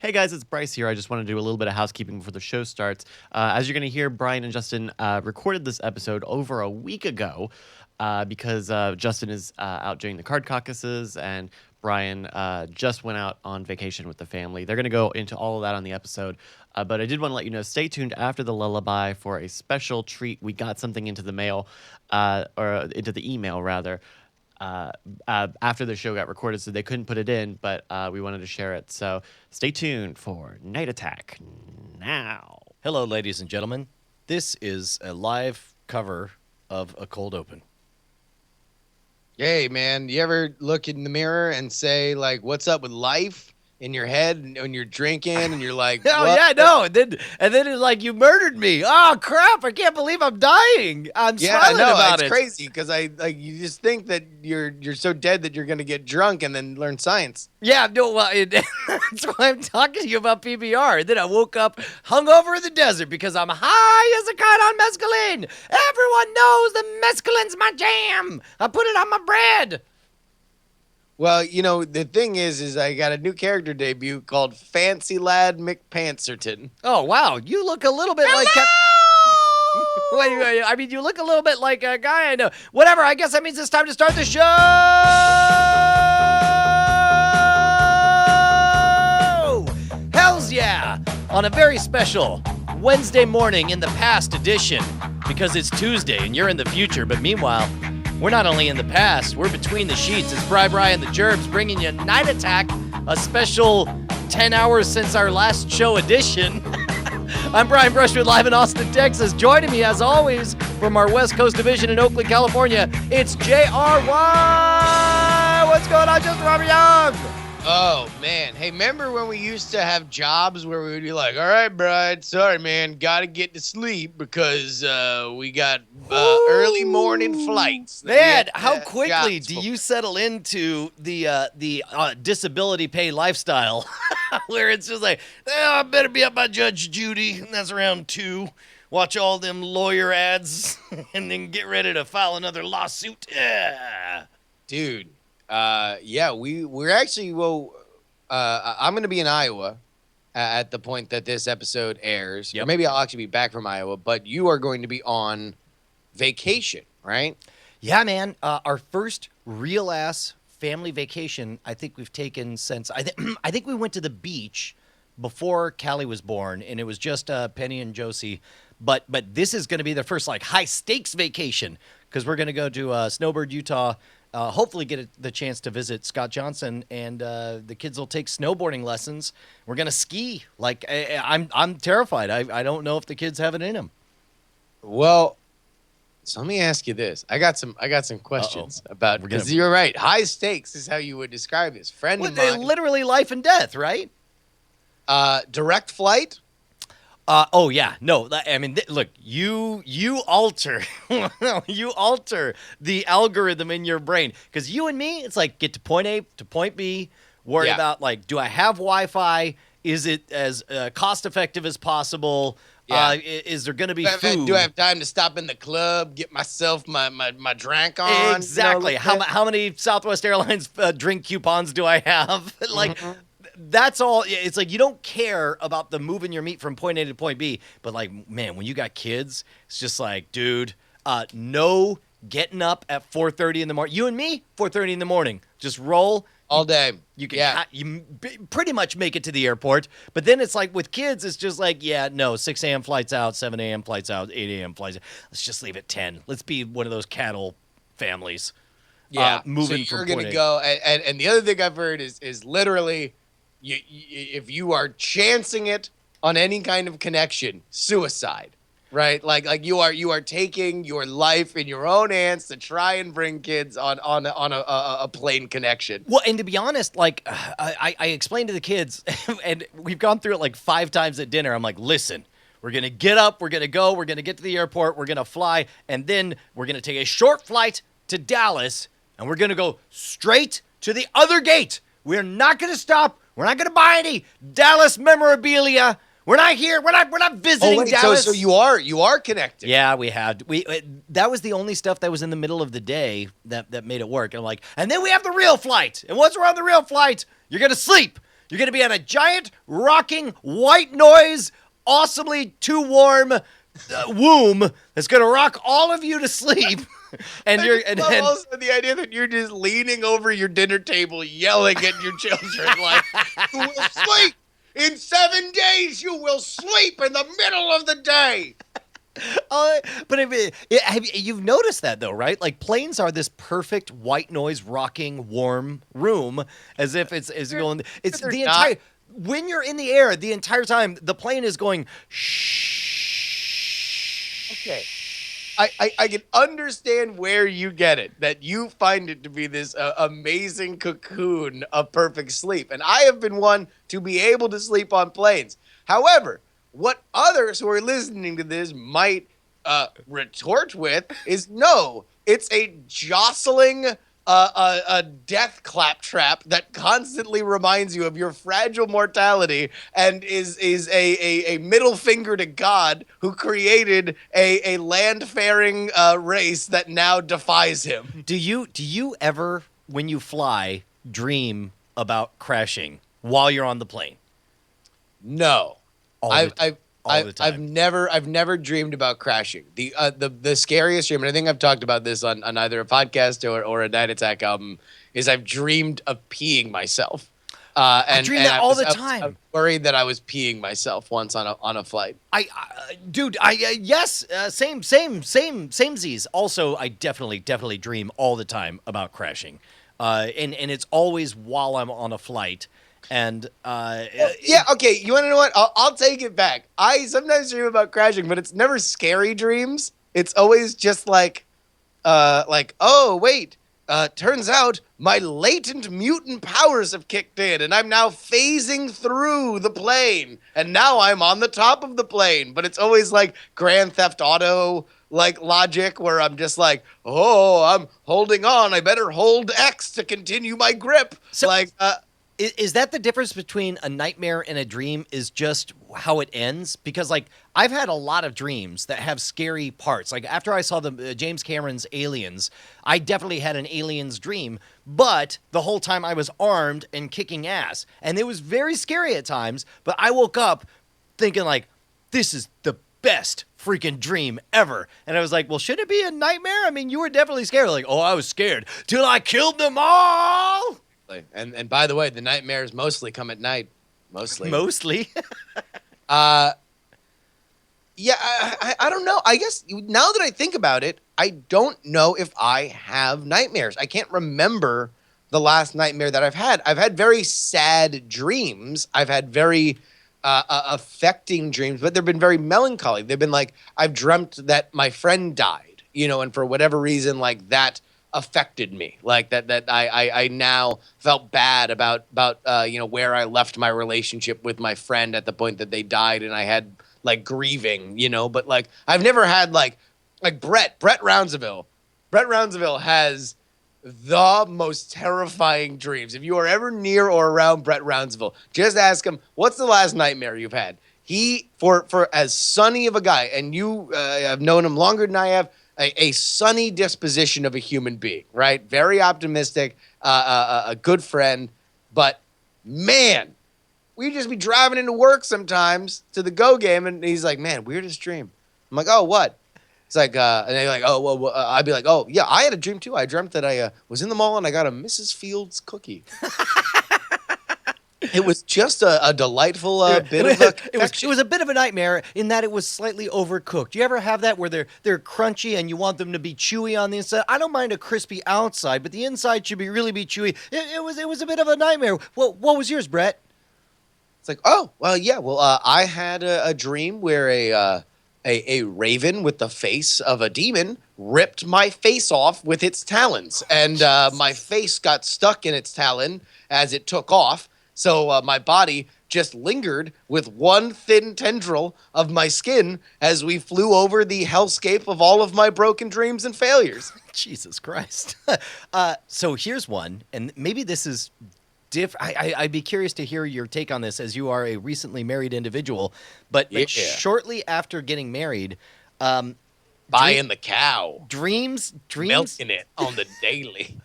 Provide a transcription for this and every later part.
Hey guys, it's Bryce here. I just want to do a little bit of housekeeping before the show starts. As you're going to hear, Brian and Justin recorded this episode over a week ago because Justin is out doing the card caucuses and Brian just went out on vacation with the family. They're going to go into all of that on the episode. But I did want to let you know, stay tuned after the lullaby for a special treat. We got something into the mail, or into the email rather, after the show got recorded, so they couldn't put it in, but we wanted to share it. So stay tuned for Night Attack now. Hello, ladies and gentlemen. This is a live cover of A Cold Open. Hey, man, you ever look in the mirror and say, like, what's up with life in your head when you're drinking and you're like, Oh, what? yeah, no. And then it's like, you murdered me. Oh, crap. I can't believe I'm dying. I'm smiling about it's it. crazy because you just think that you're so dead that you're going to get drunk and then learn science. Yeah, no, well, that's why I'm talking to you about PBR. And then I woke up hungover in the desert because I'm high as a kite on mescaline. Everyone knows that mescaline's my jam. I put it on my bread. Well, you know, the thing is I got a new character debut called Fancy Lad McPancerton. Oh, wow. You look a little bit like... Wait, I mean, you look a little bit like a guy I know. Whatever, I guess that means it's time to start the show! Hells yeah! On a very special Wednesday morning in the past edition, because it's Tuesday and you're in the future, but meanwhile, we're not only in the past, we're between the sheets. It's Bri and the Gerbs bringing you Night Attack, a special 10 hours since our last show edition. I'm Brian Brushwood, live in Austin, Texas. Joining me, as always, from our West Coast division in Oakland, California, it's JRY! What's going on, Justin Robert Young? Oh, man. Hey, remember when we used to have jobs where we would be like, all right, Bride, sorry, man, got to get to sleep because we got early morning flights. Man, how quickly do you settle into the disability pay lifestyle where it's just like, I better be up by Judge Judy, and that's around 2. Watch all them lawyer ads and then get ready to file another lawsuit. Yeah. Dude. We're actually, I'm going to be in Iowa at the point that this episode airs. Yep. Or maybe I'll actually be back from Iowa, but you are going to be on vacation, right? Yeah, man. Our first real-ass family vacation I think we've taken since, I think we went to the beach before Callie was born, and it was just Penny and Josie. But this is going to be the first, like, high-stakes vacation because we're going to go to Snowbird, Utah. Hopefully get the chance to visit Scott Johnson, and the kids will take snowboarding lessons. We're gonna ski. Like I'm terrified. I don't know if the kids have it in them. Well, so let me ask you this. I got some questions about, because you're right. High stakes is how you would describe this. Friend of mine. Literally life and death, right? Direct flight. Oh yeah, no. I mean, look, you alter, you alter the algorithm in your brain because you and me, it's like get to point A to point B. Worry about like, do I have Wi-Fi? Is it as cost effective as possible? Yeah. Is there going to be food? Do I have time to stop in the club, get myself my drink on? Exactly. You know, how many Southwest Airlines drink coupons do I have? Like. Mm-hmm. That's all. It's like you don't care about the moving your meat from point A to point B. But like, man, when you got kids, it's just like, dude, no getting up at 4:30 in the morning. You and me, 4:30 in the morning. Just roll. All day. You can pretty much make it to the airport. But then it's like with kids, it's just like, 6 a.m. flights out, 7 a.m. flights out, 8 a.m. flights out. Let's just leave at 10. Let's be one of those cattle families. Yeah. Moving so from you're point gonna A. go, and the other thing I've heard is literally. If you are chancing it on any kind of connection, suicide, right? Like you are taking your life in your own hands to try and bring kids on a plane connection. Well, and to be honest, like I explained to the kids, and we've gone through it like 5 times at dinner. I'm like, listen, we're gonna get up, we're gonna go, we're gonna get to the airport, we're gonna fly, and then we're gonna take a short flight to Dallas, and we're gonna go straight to the other gate. We're not gonna stop. We're not going to buy any Dallas memorabilia. We're not here. We're not visiting Dallas. So you are connected. Yeah, we had. That was the only stuff that was in the middle of the day that made it work. And I'm like, and then we have the real flight. And once we're on the real flight, you're going to sleep. You're going to be on a giant, rocking, white noise, awesomely too warm womb that's going to rock all of you to sleep. And I you're just and, love and also the idea that you're just leaning over your dinner table, yelling at your children, like, "You will sleep in 7 days. You will sleep in the middle of the day." but you've noticed that though, right? Like planes are this perfect white noise, rocking, warm room, as if it's going. It's they're the not. entire when you're in the air the entire time. The plane is going shh. Okay. I can understand where you get it, that you find it to be this amazing cocoon of perfect sleep. And I have been one to be able to sleep on planes. However, what others who are listening to this might retort with is no, it's a jostling, a death claptrap that constantly reminds you of your fragile mortality and is a middle finger to God who created a land-faring race that now defies him. Do you ever, when you fly, dream about crashing while you're on the plane? No. All I've the time. I've never dreamed about crashing. The scariest dream, and I think I've talked about this on either a podcast or a Night Attack album, is I've dreamed of peeing myself. I dream that all the I time. was worried that I was peeing myself once on a flight. Yes, samesies. Also, I definitely dream all the time about crashing, and it's always while I'm on a flight. And Yeah, okay. You want to know what? I'll take it back. I sometimes dream about crashing, but it's never scary dreams. It's always just like, oh wait, turns out my latent mutant powers have kicked in, and I'm now phasing through the plane, and now I'm on the top of the plane. But it's always like Grand Theft Auto like logic, where I'm just like, oh, I'm holding on. I better hold X to continue my grip. So- like. Is that the difference between a nightmare and a dream is just how it ends? Because, like, I've had a lot of dreams that have scary parts. Like, after I saw the James Cameron's Aliens, I definitely had an Aliens dream, but the whole time I was armed and kicking ass. And it was very scary at times, but I woke up thinking, like, this is the best freaking dream ever. And I was like, well, should it be a nightmare? I mean, you were definitely scared. Like, oh, I was scared till I killed them all. And by the way, the nightmares mostly come at night. Mostly. Yeah, I don't know. I guess now that I think about it, I don't know if I have nightmares. I can't remember the last nightmare that I've had. I've had very sad dreams. I've had very affecting dreams, but they've been very melancholy. They've been like, I've dreamt that my friend died, and for whatever reason, like that affected me, like that I now felt bad about where I left my relationship with my friend at the point that they died, and I had like grieving, but like I've never had like Brett Roundsville has the most terrifying dreams. If you are ever near or around Brett Roundsville, just ask him, what's the last nightmare you've had? He, for as sunny of a guy, and you have known him longer than I have, a sunny disposition of a human being, right? Very optimistic, a good friend. But man, we'd just be driving into work sometimes to the Go game, and he's like, man, weirdest dream. I'm like, oh, what? It's like, and they're like, oh, well, I'd be like, oh, yeah, I had a dream too. I dreamt that I was in the mall and I got a Mrs. Fields cookie. It was just a delightful bit of a it was a bit of a nightmare in that it was slightly overcooked. Do you ever have that where they're crunchy and you want them to be chewy on the inside? I don't mind a crispy outside, but the inside should really be chewy. It was a bit of a nightmare. What was yours, Brett? It's like, oh, well, yeah. Well, I had a dream where a raven with the face of a demon ripped my face off with its talons, and my face got stuck in its talon as it took off. So my body just lingered with one thin tendril of my skin as we flew over the hellscape of all of my broken dreams and failures. Jesus Christ. So here's one, and maybe this is different. I'd be curious to hear your take on this as you are a recently married individual. But shortly after getting married, buying the cow, dreams, milking it on the daily.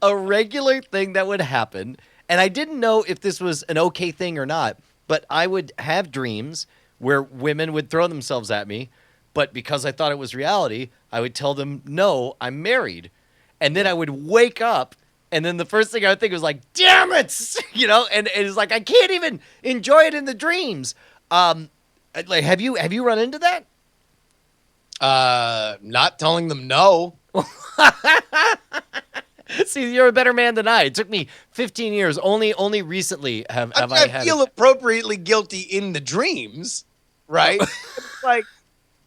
A regular thing that would happen And I didn't know if this was an okay thing or not, but I would have dreams where women would throw themselves at me, but because I thought it was reality, I would tell them, no, I'm married. And then I would wake up, and then the first thing I would think was like, damn it, and it's like, I can't even enjoy it in the dreams. Like, have you run into that? Not telling them no. See, you're a better man than I. It took me 15 years. Only recently have I had feel appropriately guilty in the dreams, right? Like,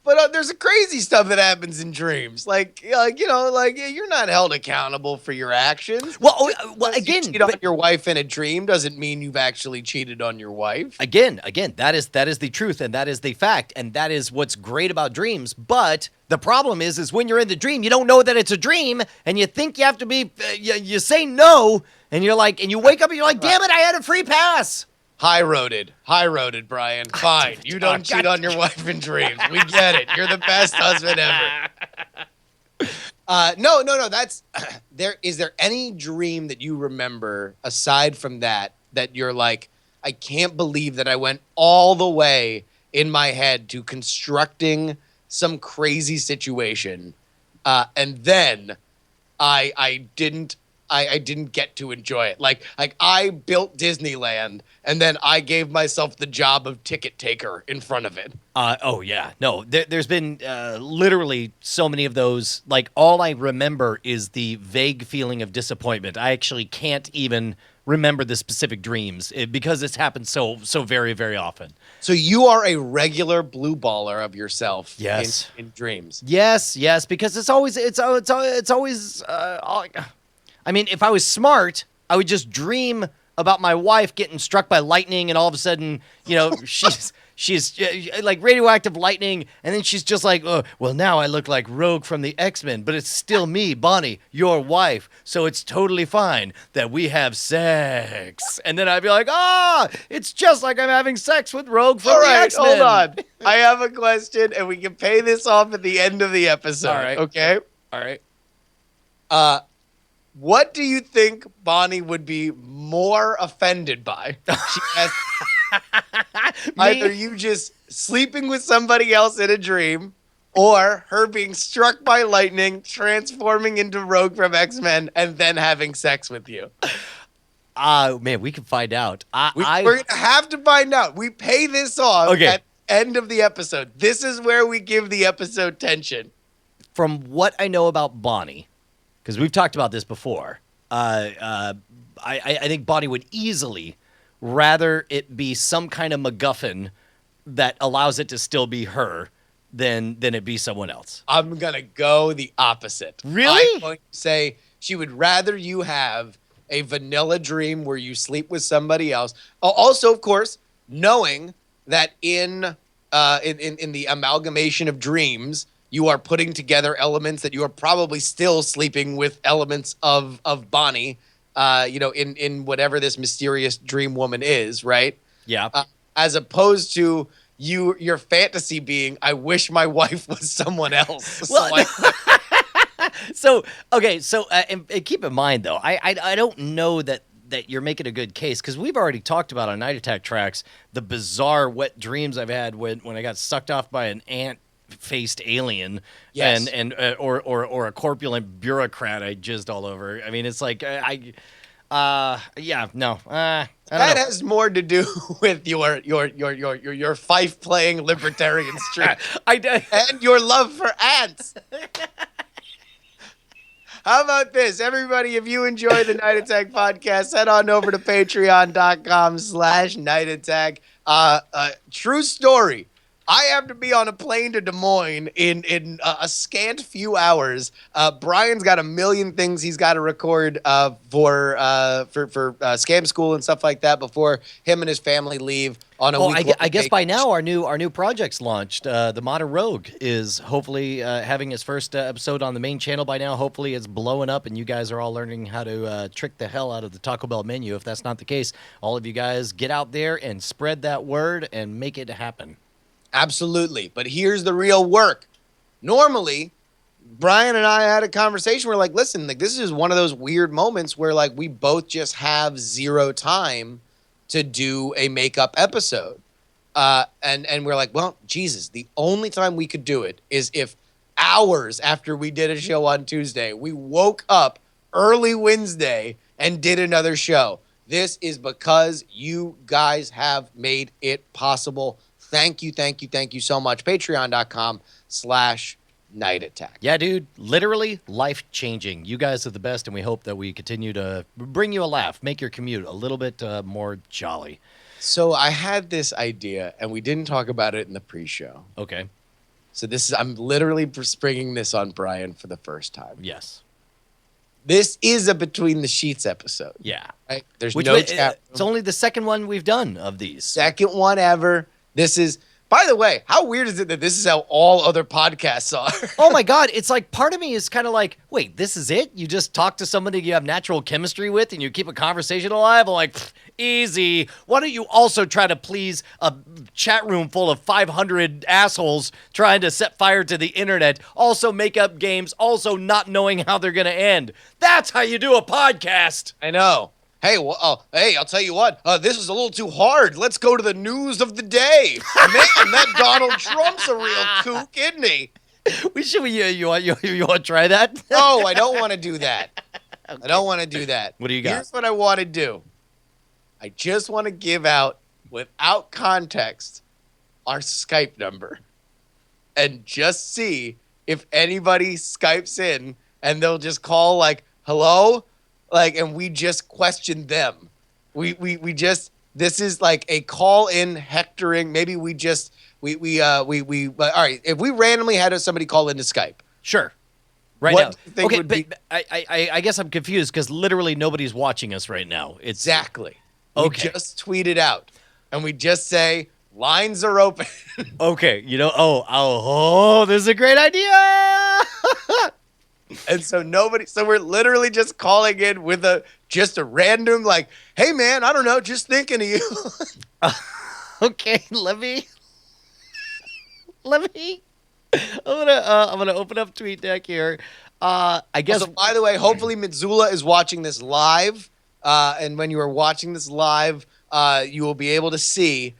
but there's a crazy stuff that happens in dreams. Like you're not held accountable for your actions. Well, again, you cheat on your wife in a dream doesn't mean you've actually cheated on your wife. Again, that is the truth, and that is the fact, and that is what's great about dreams. But the problem is when you're in the dream, you don't know that it's a dream, and you think you have to be. You say no, and you're like, and you wake up and you're like, damn it, I had a free pass. High-roaded, Brian. Fine. You don't cheat on your wife in dreams. We get it. You're the best husband ever. No. That's Is there any dream that you remember aside from that you're like, I can't believe that I went all the way in my head to constructing some crazy situation, and then I didn't get to enjoy it. Like I built Disneyland, and then I gave myself the job of ticket taker in front of it. Oh yeah, no. There's been literally so many of those. Like, all I remember is the vague feeling of disappointment. I actually can't even remember the specific dreams because it's happened so very, very often. So you are a regular blue baller of yourself. Yes. In dreams. Yes, because it's always. I mean, if I was smart, I would just dream about my wife getting struck by lightning, and all of a sudden, she's like radioactive lightning, and then she's just like, oh, well, now I look like Rogue from the X-Men, but it's still me, Bonnie, your wife, so it's totally fine that we have sex. And then I'd be like, it's just like I'm having sex with Rogue from the X-Men. Hold on. I have a question, and we can pay this off at the end of the episode. All right. Okay? All right. What do you think Bonnie would be more offended by? She has either you just sleeping with somebody else in a dream, or her being struck by lightning, transforming into Rogue from X-Men, and then having sex with you. Man, we can find out. We're going to have to find out. We pay this off at the end of the episode. This is where we give the episode tension. From what I know about Bonnie, because we've talked about this before, I think Bonnie would easily rather it be some kind of MacGuffin that allows it to still be her than it be someone else. I'm going to go the opposite. Really? I'm going to say she would rather you have a vanilla dream where you sleep with somebody else. Also, of course, knowing that in the amalgamation of dreams, you are putting together elements that you are probably still sleeping with elements of Bonnie, in whatever this mysterious dream woman is, right? Yeah. As opposed to your fantasy being, I wish my wife was someone else. Well, so and keep in mind though, I don't know that you're making a good case, because we've already talked about on Night Attack Tracks the bizarre wet dreams I've had when I got sucked off by an ant-faced alien, yes, and or a corpulent bureaucrat I jizzed all over. I mean, it's like that has more to do with your fife playing libertarian streak and your love for ants. How about this? Everybody, if you enjoy the Night Attack podcast, head on over to patreon.com/Night Attack. True story. I have to be on a plane to Des Moines in a scant few hours. Brian's got a million things he's got to record for Scam School and stuff like that before him and his family leave on a week. I guess by now our new project's launched. The Modern Rogue is hopefully having its first episode on the main channel by now. Hopefully it's blowing up and you guys are all learning how to trick the hell out of the Taco Bell menu. If that's not the case, all of you guys get out there and spread that word and make it happen. Absolutely. But here's the real work. Normally, Brian and I had a conversation. We're like, listen, like this is one of those weird moments where like we both just have zero time to do a makeup episode. And we're like, well, Jesus, the only time we could do it is if hours after we did a show on Tuesday, we woke up early Wednesday and did another show. This is because you guys have made it possible. Thank you, thank you, thank you so much. Patreon.com/Night Attack. Yeah, dude, literally life-changing. You guys are the best, and we hope that we continue to bring you a laugh, make your commute a little bit more jolly. So I had this idea, and we didn't talk about it in the pre-show. Okay. So I'm literally springing this on Brian for the first time. Yes. This is a Between the Sheets episode. Yeah. Right? There's Which no way, chat. it's only the second one we've done of these. Second one ever. This is, by the way, how weird is it that this is how all other podcasts are? Oh my God. It's like part of me is kind of like, wait, this is it? You just talk to somebody you have natural chemistry with and you keep a conversation alive? I'm like, easy. Why don't you also try to please a chat room full of 500 assholes trying to set fire to the internet, also make up games, also not knowing how they're going to end? That's how you do a podcast. I know. Hey, well, hey, I'll tell you what. This is a little too hard. Let's go to the news of the day. Man, that Donald Trump's a real kook, isn't he? You want to try that? No, I don't want to do that. Okay. I don't want to do that. What do you got? Here's what I want to do. I just want to give out, without context, our Skype number. And just see if anybody Skypes in and they'll just call like, hello? Like, and we just question them. We just, this is like a call in hectoring. Maybe we just, all right. If we randomly had somebody call into Skype. Sure. Right what now. do you think Okay, would but be? I guess I'm confused because literally nobody's watching us right now. It's Exactly. Okay. We just tweet it out and we just say, lines are open. okay. Oh, this is a great idea. And so we're literally just calling in with just a random like, hey man, I don't know, just thinking of you. Okay, let me. I'm gonna open up TweetDeck here. I guess. Also, by the way, hopefully Mitsula is watching this live. And when you are watching this live, you will be able to see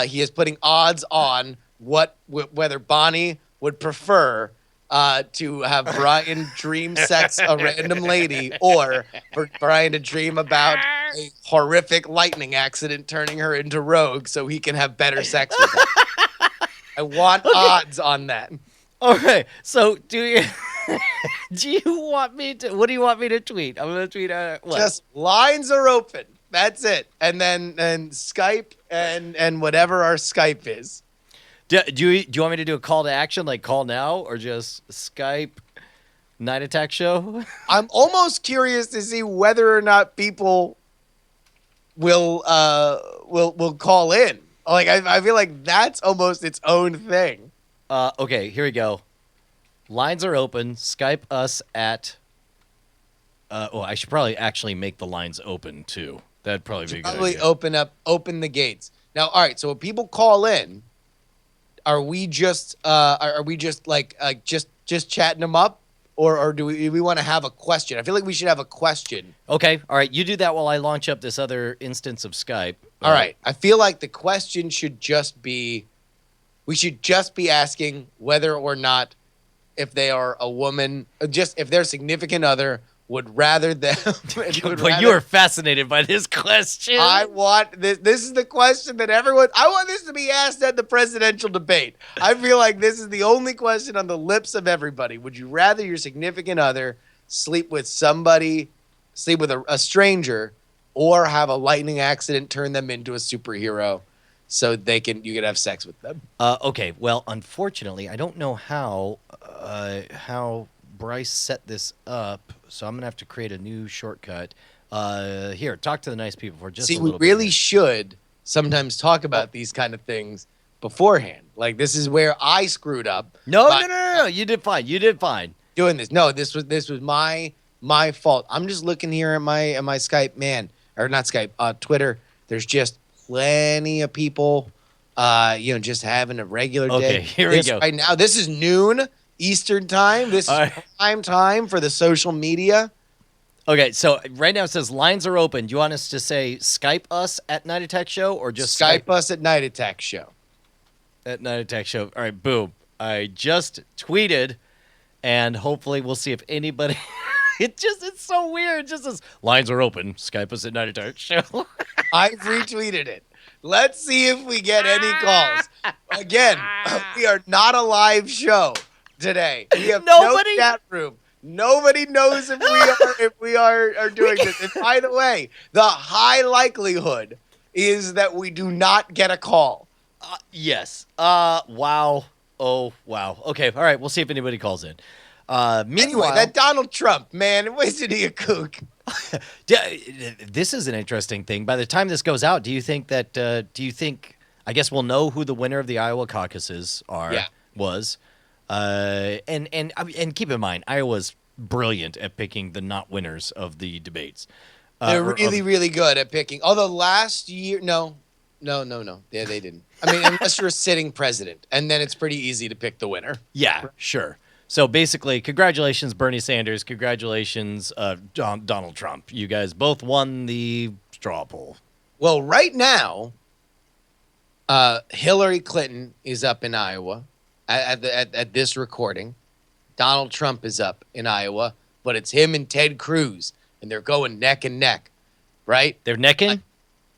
he is putting odds on whether Bonnie would prefer to have Brian dream sex a random lady or for Brian to dream about a horrific lightning accident turning her into Rogue so he can have better sex with her. I want odds on that. Okay, so do you want me to? What do you want me to tweet? I'm gonna tweet. What? Just lines are open. That's it. And then Skype and whatever our Skype is. Do you want me to do a call to action, like call now, or just Skype Night Attack show? I'm almost curious to see whether or not people will call in. Like I feel like that's almost its own thing. Okay, here we go. Lines are open. Skype us at. I should probably actually make the lines open too. That'd probably be a good idea. Open the gates. Now, all right. So when people call in, are we just just chatting them up, or do we want to have a question? I feel like we should have a question. Okay, all right. You do that while I launch up this other instance of Skype. All right. I feel like the question should just be, we should just be asking whether or not if they are a woman, just if their significant other would rather them. Well, you are fascinated by this question. I want this. This is the question that everyone. I want this to be asked at the presidential debate. I feel like this is the only question on the lips of everybody. Would you rather your significant other sleep with a stranger, or have a lightning accident turn them into a superhero, so you can have sex with them? Okay. Well, unfortunately, I don't know how Bryce set this up, so I'm gonna have to create a new shortcut. Here, talk to the nice people for just a little bit. We really should sometimes talk about these kind of things beforehand. Like, this is where I screwed up. No. You did fine. Doing this. No, this was my fault. I'm just looking here at my Skype, man, or not Skype, Twitter. There's just plenty of people, just having a regular day. Okay, here we go. Right now, this is noon. Eastern time. This is prime time for the social media. Okay, so right now it says lines are open. Do you want us to say Skype us at Night Attack Show or just Skype us at Night Attack Show. At Night Attack Show. All right, boom. I just tweeted, and hopefully we'll see if anybody. It's so weird. It just says lines are open. Skype us at Night Attack Show. I've retweeted it. Let's see if we get any calls. Again, we are not a live show today. We have no chat room. Nobody knows if we are doing this. And by the way, the high likelihood is that we do not get a call. Yes. Wow. Oh, wow. Okay. All right. We'll see if anybody calls in. Meanwhile, anyway, that Donald Trump, man, wasn't he a kook? This is an interesting thing. By the time this goes out, do you think, I guess we'll know who the winner of the Iowa caucuses was. And keep in mind, Iowa's brilliant at picking the not winners of the debates. They're really good at picking. Although last year, no. Yeah, they didn't. I mean, unless you're a sitting president, and then it's pretty easy to pick the winner. Yeah, sure. So basically, congratulations, Bernie Sanders. Congratulations, Donald Trump. You guys both won the straw poll. Well, right now, Hillary Clinton is up in Iowa at this recording. Donald Trump is up in Iowa, but it's him and Ted Cruz, and they're going neck and neck, right? They're necking?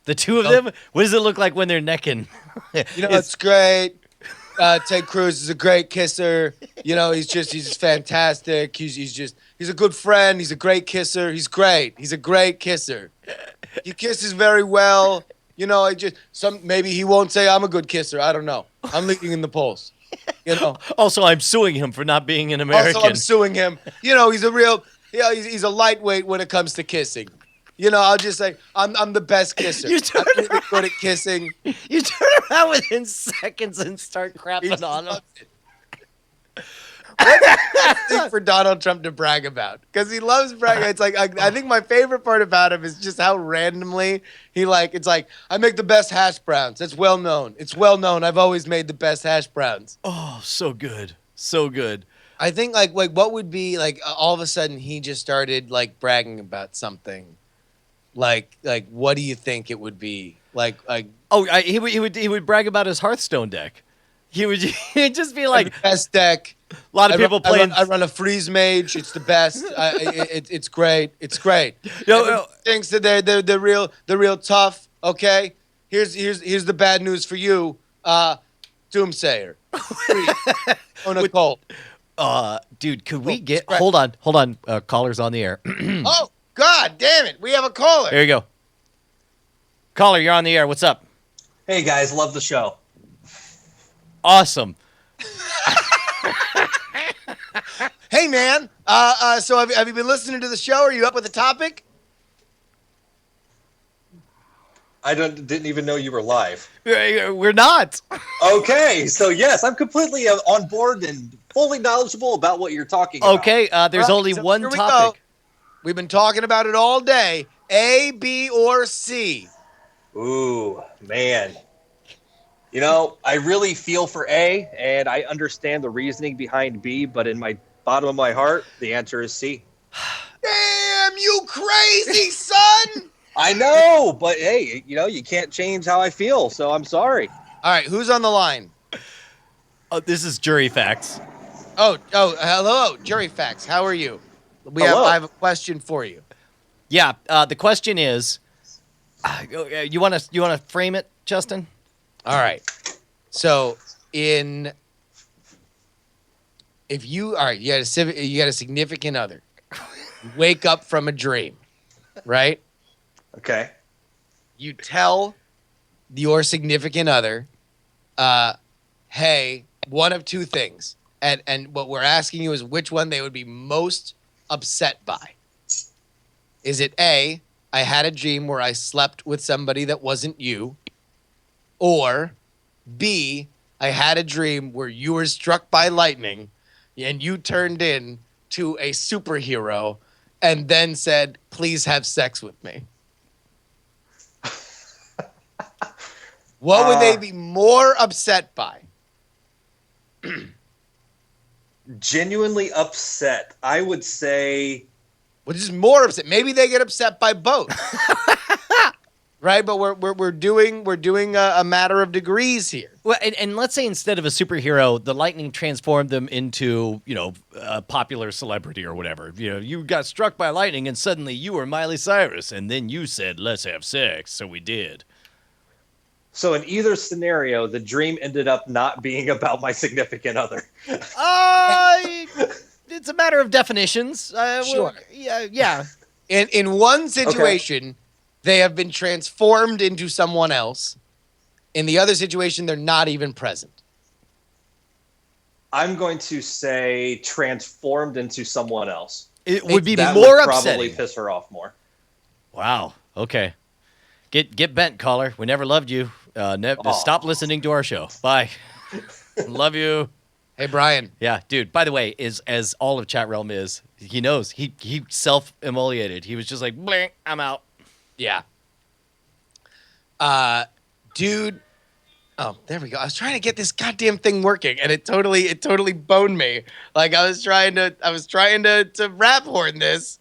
The two of them? What does it look like when they're necking? It's great. Ted Cruz is a great kisser. He's just fantastic. He's a good friend. He's a great kisser. He's great. He's a great kisser. He kisses very well. Maybe he won't say I'm a good kisser. I don't know. I'm leading in the polls. Also, I'm suing him for not being an American. Also, I'm suing him. He's a real. He's a lightweight when it comes to kissing. I'll just say I'm the best kisser. I'm really good at kissing. You turn around within seconds and start crapping on him. What's the best thing for Donald Trump to brag about? Because he loves bragging. It's like I think my favorite part about him is just how randomly it's like I make the best hash browns. It's well known. It's well known. I've always made the best hash browns. Oh, so good, so good. I think like what would be all of a sudden he just started bragging about something. Like what do you think it would be? He would brag about his Hearthstone deck. He'd just be like best deck. A lot of people playing. I run a freeze mage. It's the best. It's great. It's great. Thinks that they're real tough. Okay. Here's the bad news for you. Doomsayer. On a cult. Dude, could we get? Hold on. Caller's on the air. Oh God, damn it! We have a caller. There you go. Caller, you're on the air. What's up? Hey guys, love the show. Awesome. Hey man, so have you been listening to the show? Are you up with the topic? I didn't even know you were live. We're not. Okay, so yes, I'm completely on board and fully knowledgeable about what you're talking about. Okay, there's only one topic. We've been talking about it all day. A, B, or C? Ooh, man. I really feel for A, and I understand the reasoning behind B, but in my bottom of my heart, the answer is C. Damn, you crazy son! I know, but hey, you can't change how I feel, so I'm sorry. All right, who's on the line? Oh, this is Jury Facts. Oh, hello, Jury Facts. How are you? I have a question for you. Yeah, the question is, you want to frame it, Justin? All right. So you got a significant other. You wake up from a dream, right? Okay. You tell your significant other, hey, one of two things. And what we're asking you is which one they would be most upset by. Is it A, I had a dream where I slept with somebody that wasn't you? Or B, I had a dream where you were struck by lightning and you turned in to a superhero and then said, please have sex with me? What would they be more upset by? Genuinely upset. I would say Which is more upset. Maybe they get upset by both. Right? But we're doing a matter of degrees here. Well, and let's say instead of a superhero, the lightning transformed them into, a popular celebrity or whatever. You got struck by lightning and suddenly you were Miley Cyrus, and then you said, "Let's have sex," so we did. so. In either scenario, the dream ended up not being about my significant other. It's a matter of definitions. Sure. Yeah. In one situation, they have been transformed into someone else. In the other situation, they're not even present. I'm going to say transformed into someone else. It would be That more would probably upsetting. piss her off more. Wow. Okay. Get bent, caller. We never loved you. Stop listening to our show. Bye. Love you. Hey, Brian. Yeah, dude. By the way, as all of Chat Realm is, he knows he self-immolated. He was just like, blink, I'm out. Yeah. Dude. Oh, there we go. I was trying to get this goddamn thing working, and it totally boned me. Like I was trying to rap horn this,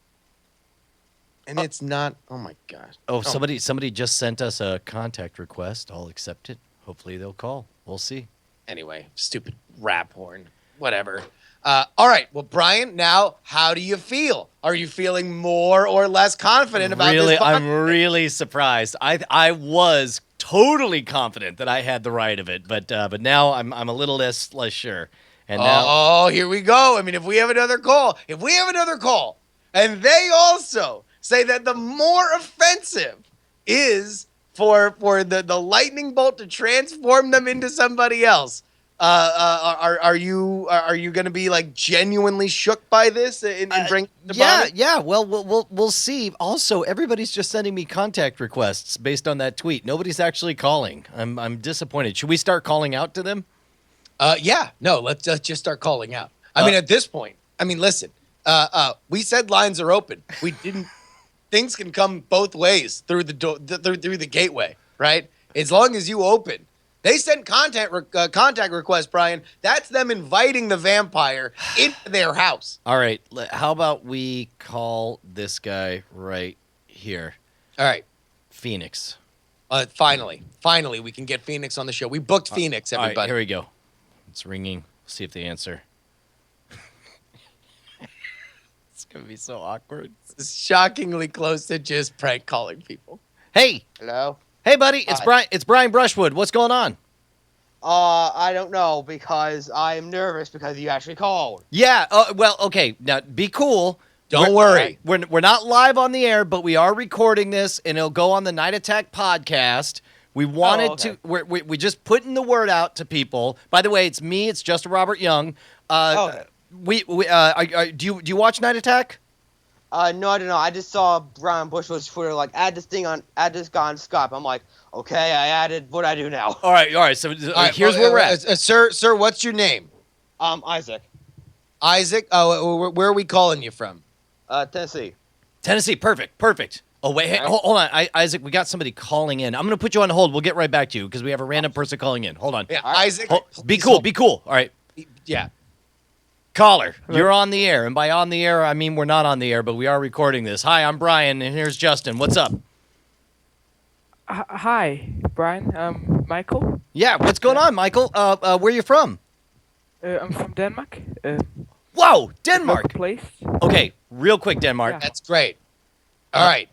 and it's not. Oh my god. Oh, somebody just sent us a contact request. I'll accept it. Hopefully they'll call. We'll see. Anyway, stupid rap horn. Whatever. All right. Well, Brian, now how do you feel? Are you feeling more or less confident about this? I'm really surprised. I was totally confident that I had the right of it, but now I'm a little less sure. And now, Oh, here we go. I mean, if we have another call, and they also say that the more offensive is for the lightning bolt to transform them into somebody else. Are you going to be like genuinely shook by this and bring the body? yeah. Well, we'll see. Also, everybody's just sending me contact requests based on that tweet. Nobody's actually calling. I'm disappointed. Should we start calling out to them? Yeah. No, let's just start calling out. I mean, at this point, listen. We said lines are open. We didn't. Things can come both ways through the door, through the gateway, right? As long as you open. They sent contact request, Brian. That's them inviting the vampire into their house. All right. How about we call this guy right here? All right. Phoenix. Finally, we can get Phoenix on the show. We booked Phoenix, everybody. All right, here we go. It's ringing. See if they answer. It's going to be so awkward. It's shockingly close to just prank calling people. Hey. Hello? Hey, buddy. It's Brian Brushwood. What's going on? I don't know because I'm nervous because you actually called. Yeah. Well, okay. Now, be cool. Don't worry. We're not live on the air, but we are recording this, and it'll go on the Night Attack podcast. We wanted to. We just putting the word out to people. By the way, it's me. It's Justin Robert Young. Okay. Do you watch Night Attack? No, I don't know. I just saw Brian Bushwood's Twitter, like, add this guy on Skype. I'm like, okay, I added. What do I do now? All right. So here's where we're at. Sir, what's your name? Isaac. Isaac? Oh, where are we calling you from? Tennessee. Tennessee. Perfect. Oh, wait. Hey, hold on. Isaac, we got somebody calling in. I'm going to put you on hold. We'll get right back to you because we have a random person calling in. Hold on. Yeah, Isaac. Be cool. All right. Yeah. Caller, you're on the air. And by on the air, I mean we're not on the air, but we are recording this. Hi, I'm Brian, and here's Justin. What's up? Hi, Brian. Michael. Yeah, what's going on, Michael? Where you from? I'm from Denmark. Whoa, Denmark. Local place. Okay, real quick, Denmark. Yeah. That's great. All right.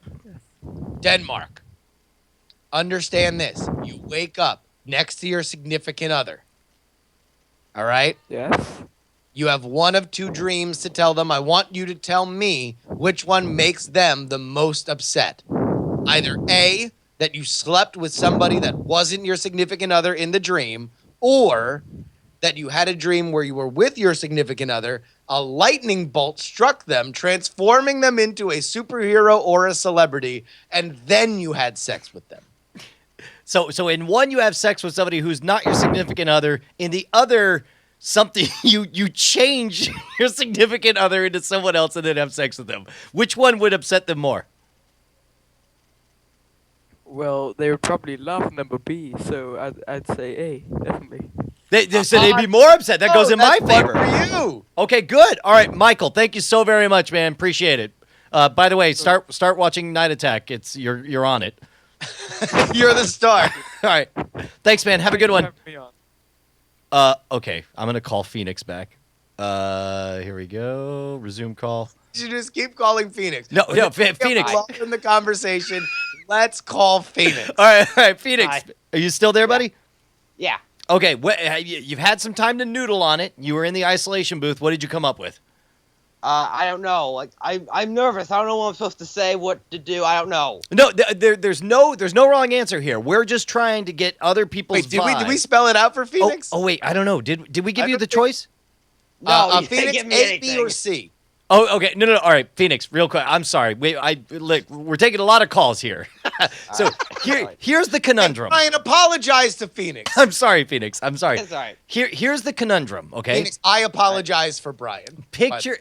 Denmark. Understand this. You wake up next to your significant other. All right? Yes. You have one of two dreams to tell them. I want you to tell me which one makes them the most upset. Either A, that you slept with somebody that wasn't your significant other in the dream, or that you had a dream where you were with your significant other, a lightning bolt struck them, transforming them into a superhero or a celebrity, and then you had sex with them. So in one, you have sex with somebody who's not your significant other. In the other, something you change your significant other into someone else and then have sex with them. Which one would upset them more? Well, they would probably love number B, so I'd say A, definitely. They said they'd be more upset. That goes in my that's one favor. for you. Okay, good. All right, Michael, thank you so very much, man. Appreciate it. By the way, start watching Night Attack. You're on it. You're the star. All right. Thanks, man. Have a good one. Have me on. Okay, I'm gonna call Phoenix back. Here we go. Resume call. You should just keep calling Phoenix. No, Phoenix. In the conversation, let's call Phoenix. All right, Phoenix. Hi. Are you still there, buddy? Yeah. Okay, you've had some time to noodle on it. You were in the isolation booth. What did you come up with? I don't know. Like I'm nervous. I don't know what I'm supposed to say, what to do. I don't know. No, there's no wrong answer here. We're just trying to get other people's Wait, did we vibe. spell it out for Phoenix? Oh, wait, I don't know. Did we give I you don't the think- choice? No, you didn't Phoenix, give me A, B, anything. or C? Oh, okay. No. All right, Phoenix, real quick. I'm sorry. Look, we're taking a lot of calls here. So here's the conundrum. Brian, apologize to Phoenix. I'm sorry, Phoenix. I'm sorry. It's all right. Here's the conundrum. Okay. Phoenix, I apologize for Brian. Picture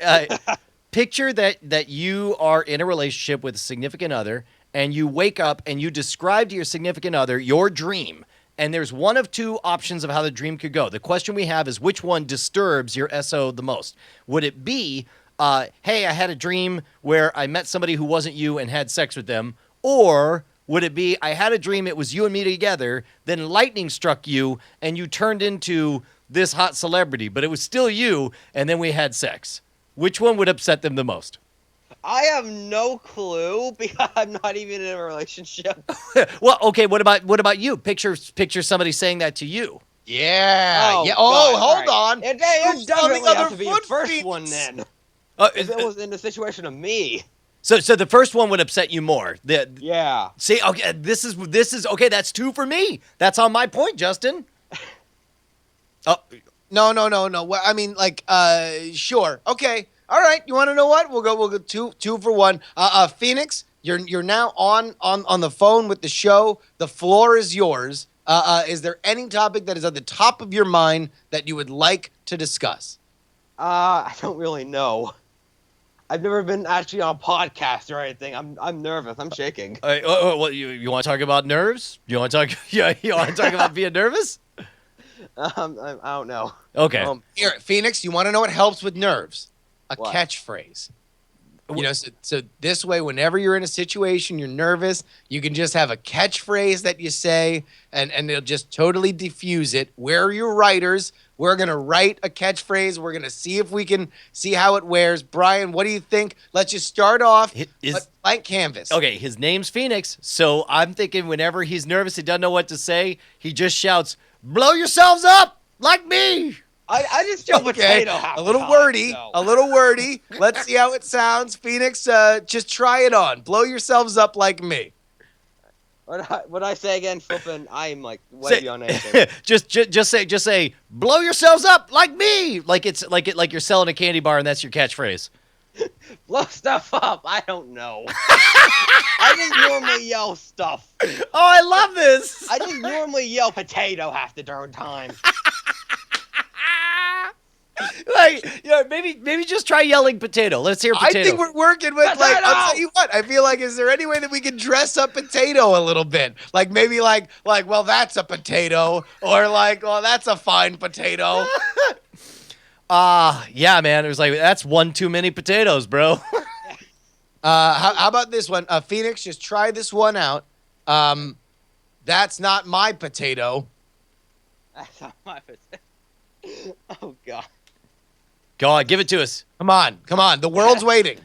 that you are in a relationship with a significant other, and you wake up and you describe to your significant other your dream. And there's one of two options of how the dream could go. The question we have is which one disturbs your SO the most? Would it be, hey, I had a dream where I met somebody who wasn't you and had sex with them? Or would it be, I had a dream it was you and me together, then lightning struck you and you turned into this hot celebrity, but it was still you, and then we had sex? Which one would upset them the most? I have no clue because I'm not even in a relationship. Well, okay, what about you? Picture somebody saying that to you. Yeah. Oh, yeah. God, Oh, all hold right. on. It Who's on definitely the other have to be the foot, first Phoenix? one then. Uh, If it was in the situation of me. so the first one would upset you more. Yeah. See, okay, this is okay. That's two for me. That's on my point, Justin. Oh, No. Well, I mean, like, sure. Okay. All right. You want to know what? We'll go two for one. Phoenix, you're now on the phone with the show. The floor is yours. Is there any topic that is at the top of your mind that you would like to discuss? I don't really know. I've never been actually on a podcast or anything. I'm nervous. I'm shaking. well, you want to talk about nerves? You want to talk? Yeah, you want to talk about being nervous? I don't know. Okay. Here, Phoenix, you want to know what helps with nerves? A What? catchphrase. You know, so this way, whenever you're in a situation, you're nervous, you can just have a catchphrase that you say, and it'll just totally diffuse it. We're your writers. We're going to write a catchphrase. We're going to see if we can see how it wears. Brian, what do you think? Let's just start off with blank canvas. Okay, his name's Phoenix, so I'm thinking whenever he's nervous, he doesn't know what to say, he just shouts, "Blow yourselves up like me!" I just feel potato half a little the time, wordy, so. a little wordy. Let's see how it sounds. Phoenix, just try it on. Blow yourselves up like me. What I say again, flipping, I'm like way beyond anything. just say, "Blow yourselves up like me!" Like you're selling a candy bar and that's your catchphrase. Blow stuff up. I don't know. I just normally yell stuff. Oh, I love this. I just normally yell potato half the darn time. Like, maybe just try yelling potato. Let's hear potato. I think we're working with like. Potato! I'll tell you what. I feel like, is there any way that we can dress up potato a little bit? Like maybe like well, that's a potato, or like, well, that's a fine potato. Yeah, man. It was like, that's one too many potatoes, bro. How about this one? Phoenix, just try this one out. That's not my potato. That's not my potato. Oh god. Go on, give it to us. Come on. The world's waiting.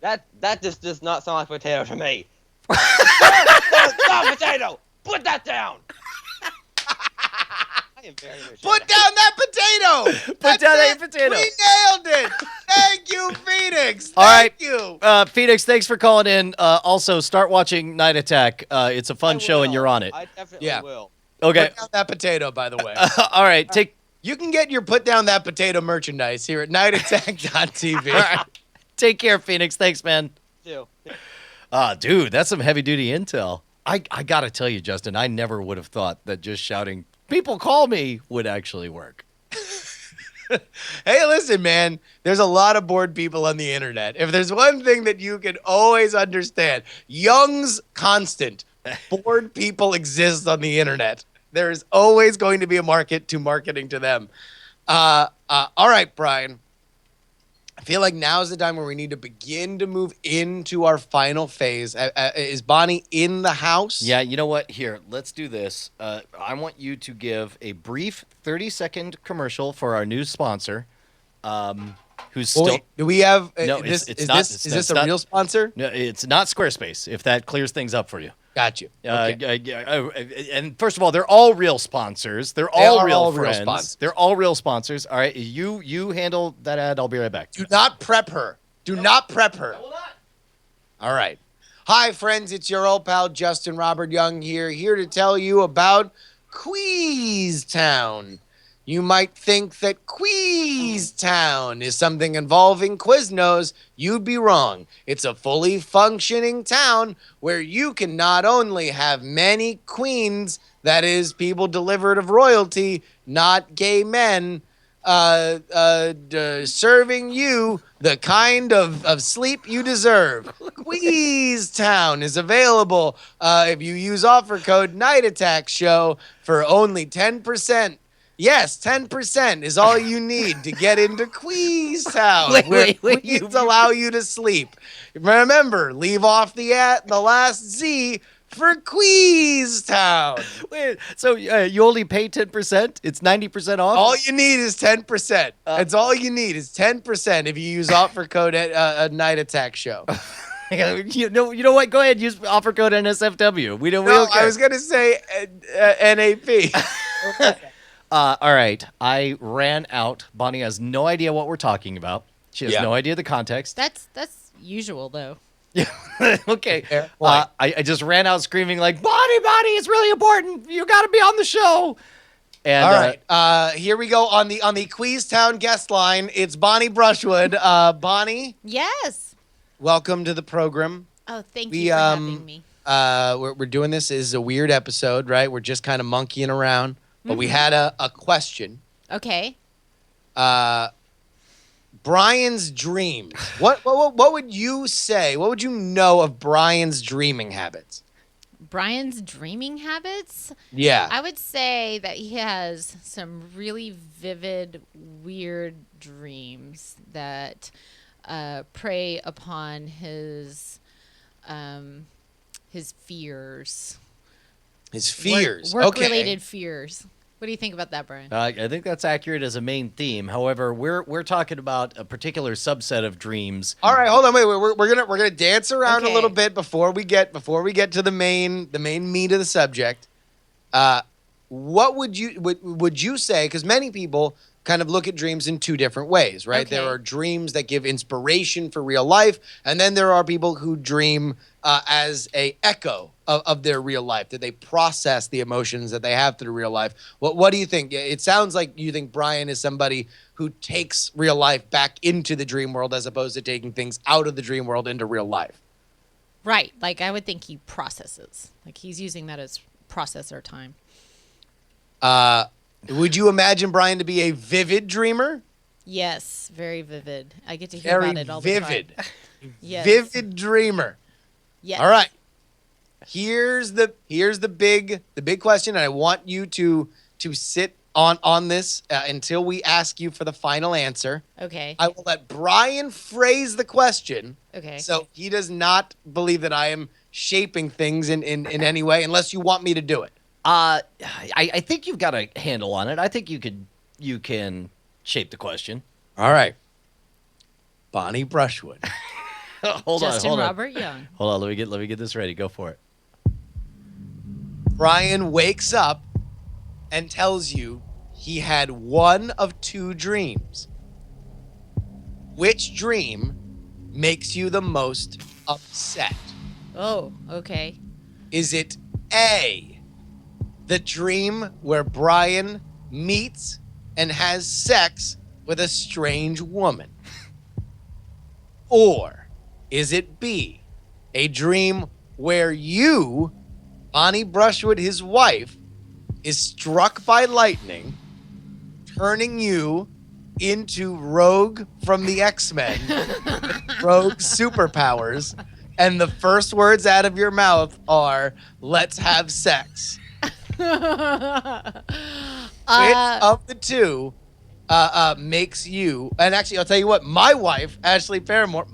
That just does not sound like potato to me. Stop, potato! Put that down! I am very much Put down that potato. Put down that potato. We nailed it. Thank you, Phoenix. All right. Thank you. Phoenix, thanks for calling in. Also, start watching Night Attack. It's a fun show, and you're on it. I definitely Yeah. will. Okay. Put down that potato, by the way. All right. You can get your Put Down That Potato merchandise here at nightattack.tv. Take care, Phoenix. Thanks, man. Too. Dude, that's some heavy duty intel. I gotta tell you, Justin, I never would have thought that just shouting "people call me" would actually work. Hey, listen, man. There's a lot of bored people on the internet. If there's one thing that you can always understand, Young's constant. Bored people exist on the internet. There is always going to be a market to marketing to them. All right, Brian. I feel like now is the time where we need to begin to move into our final phase. Is Bonnie in the house? Yeah, you know what? Here, let's do this. I want you to give a brief 30-second commercial for our new sponsor, who's still... Wait, do we have... No, is it's not. this a real sponsor? No, it's not Squarespace, if that clears things up for you. Got you. Okay. And first of all, they're all real sponsors. They're all are real all real friends. sponsors. They're all real sponsors. All right, you handle that ad. I'll be right back. Do not prep her. Do not prep her. All right. Hi, friends. It's your old pal, Justin Robert Young here to tell you about Queez Town. You might think that Queez Town is something involving Quiznos. You'd be wrong. It's a fully functioning town where you can not only have many queens, that is, people delivered of royalty, not gay men, serving you the kind of sleep you deserve. Queez Town is available if you use offer code Night Attack Show for only 10%. Yes, 10% is all you need to get into Queez Town, where queens allow you to sleep. Remember, leave off the last Z for Queez Town. Wait, so you only pay 10%? It's 90% off? All you need is 10%. That's all you need is 10% if you use offer code at Night Attack Show. You know what? Go ahead, use offer code NSFW. We don't No, care. I was going to say NAP. All right, I ran out. Bonnie has no idea what we're talking about. She has no idea the context. That's usual though. Yeah. Okay. Fair point. I just ran out screaming like, Bonnie, it's really important. You got to be on the show. And, all right, here we go on the Queez Town guest line. It's Bonnie Brushwood. Bonnie, Yes. welcome to the program. Oh, thank you for having me. We're doing this. This is a weird episode, right? We're just kind of monkeying around. But we had a question. Okay. Brian's dreams. What would you say? What would you know of Brian's dreaming habits? Brian's dreaming habits? Yeah. I would say that he has some really vivid, weird dreams that prey upon his fears. His fears. Work-related fears. What do you think about that, Brian? I think that's accurate as a main theme. However, we're talking about a particular subset of dreams. All right, hold on, wait. We're gonna dance around a Okay. little bit before we get to the main meat of the subject. What would you say? Because many people kind of look at dreams in two different ways, right? Okay. There are dreams that give inspiration for real life, and then there are people who dream as a echo of their real life, that they process the emotions that they have through real life. What do you think? It sounds like you think Brian is somebody who takes real life back into the dream world as opposed to taking things out of the dream world into real life. Right. Like, I would think he processes. Like, he's using that as processor time. Would you imagine Brian to be a vivid dreamer? Yes. Very vivid. I get to hear Very about it all vivid. the time. Yes. Vivid dreamer. Yes. All right. Here's the big question, and I want you to sit on this until we ask you for the final answer. Okay. I will let Brian phrase the question. Okay. So he does not believe that I am shaping things in any way, unless you want me to do it. I think you've got a handle on it. I think you can shape the question. All right. Bonnie Brushwood. hold Justin on. Robert Young. Hold on. Let me get this ready. Go for it. Brian wakes up and tells you he had one of two dreams. Which dream makes you the most upset? Oh, okay. Is it A, the dream where Brian meets and has sex with a strange woman? Or is it B, a dream where you, Bonnie Brushwood, his wife, is struck by lightning, turning you into Rogue from the X-Men, Rogue superpowers, and the first words out of your mouth are, "Let's have sex"? Which of the two makes you? And actually, I'll tell you what. My wife, Ashley Paramore,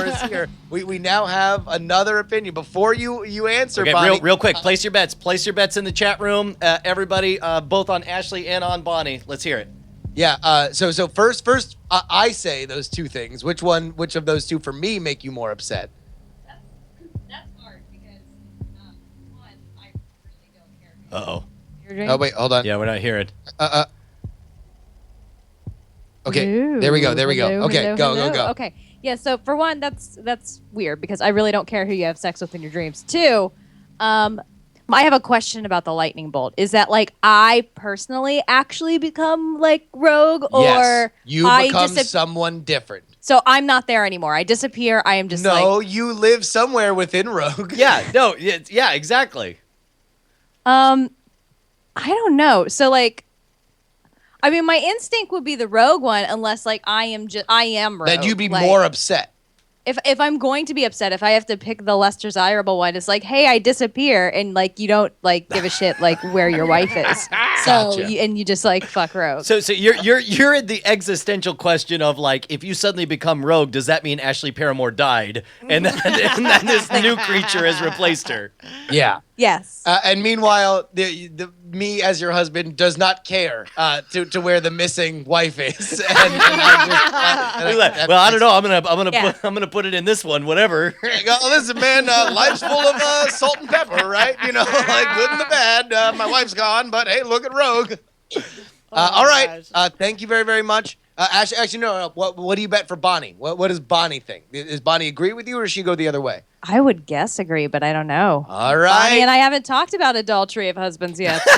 is here. We now have another opinion. Before you answer, Okay, Bonnie, real quick. Place your bets. Place your bets in the chat room. Everybody, both on Ashley and on Bonnie. Let's hear it. Yeah. So first, I say those two things. Which of those two for me make you more upset? That's hard because one, I really don't care. Uh-oh. Oh wait, hold on. Yeah, we're not hearing. Okay, Hello. there we go. Hello, Okay, hello, go. hello. Okay, yeah. So for one, that's weird because I really don't care who you have sex with in your dreams. Two, I have a question about the lightning bolt. Is that like I personally actually become like rogue, or Yes, you I become someone different. So I'm not there anymore. I disappear. I am just No, like you live somewhere within Rogue. Yeah, no, yeah, exactly. I don't know. So like. I mean, my instinct would be the rogue one, unless like I am rogue. Then you'd be like, more upset. If I'm going to be upset, if I have to pick the less desirable one, it's like, hey, I disappear, and like you don't like give a shit like where your wife is. So Gotcha. you just like fuck rogue. So you're in the existential question of like, if you suddenly become rogue, does that mean Ashley Paramore died and then this new creature has replaced her? Yeah. Yes. And meanwhile, the me as your husband does not care to where the missing wife is. Well, I don't know. Yeah. I'm gonna put it in this one. Whatever. Listen, man, life's full of salt and pepper, right? You know, like good and the bad. My wife's gone, but hey, look at Rogue. All right. Thank you very, very much. Actually, no. What do you bet for Bonnie? What does Bonnie think? Does Bonnie agree with you, or does she go the other way? I would guess agree, but I don't know. All right. Bonnie and I haven't talked about adultery of husbands yet, so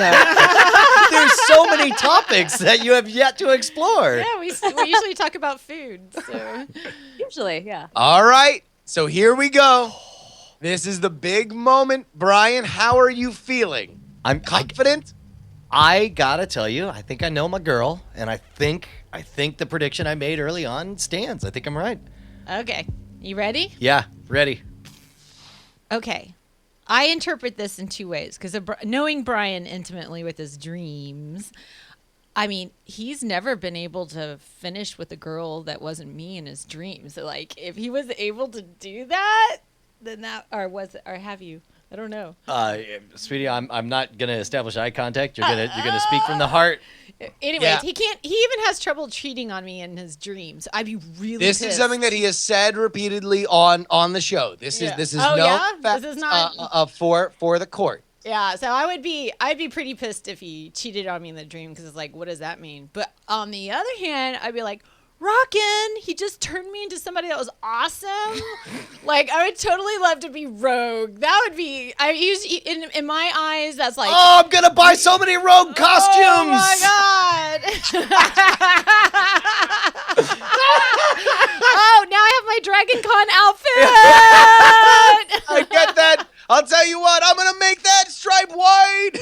There's so many topics that you have yet to explore. Yeah, we usually talk about food. So usually, yeah. All right. So here we go. This is the big moment. Brian, how are you feeling? I'm Confident? I gotta tell you, I think I know my girl, and I think the prediction I made early on stands. I think I'm right. okay, you ready? Yeah, ready. Okay. I interpret this in two ways because knowing Brian intimately with his dreams, I mean, he's never been able to finish with a girl that wasn't me in his dreams. So, like, if he was able to do that, then that, or have you? I don't know. Sweetie, I'm not gonna establish eye contact. You're gonna speak from the heart. Anyways, Yeah. he even has trouble cheating on me in his dreams. I'd be really This is pissed. something that he has said repeatedly on the show. This is Oh, no yeah? fact This is not- for the court. Yeah, so I'd be pretty pissed if he cheated on me in the dream because it's like, what does that mean? But on the other hand, I'd be like, Rockin', he just turned me into somebody that was awesome. Like, I would totally love to be rogue. That would be, in my eyes, that's like, Oh, I'm gonna buy so many rogue costumes. oh my God. Oh, now I have my Dragon Con outfit. I get that. I'll tell you what, I'm gonna make that stripe white.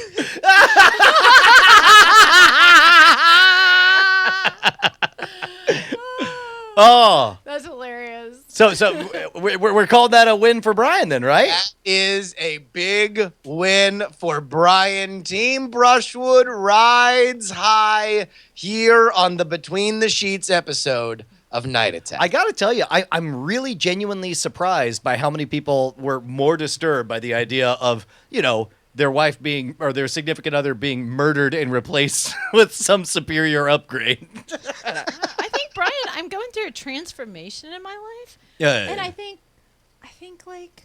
Oh, That's hilarious. so we're calling that a win for Brian then, right? That is a big win for Brian. Team Brushwood rides high here on the Between the Sheets episode of Night Attack. I gotta tell you, I'm really genuinely surprised by how many people were more disturbed by the idea of, their wife being, or their significant other being murdered and replaced with some superior upgrade. I think, Brian, I'm going through a transformation in my life. Yeah. And I think like,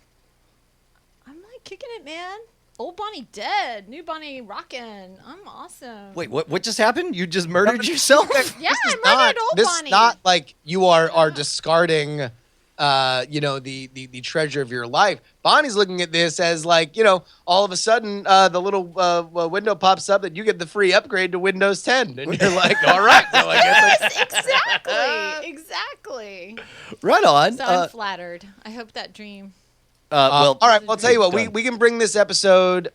I'm like kicking it, man. Old Bonnie dead. New Bonnie rockin'. I'm awesome. Wait, what just happened? You just murdered yourself? Yeah, I murdered old this Bonnie. is not like you are discarding the treasure of your life. Bonnie's looking at this as like, all of a sudden the little window pops up that you get the free upgrade to Windows 10. And you're like, all right. So I guess Exactly. Right on. So I'm flattered. I hope that dream. Well, all right. Well, I'll tell you what. done. We can bring this episode, back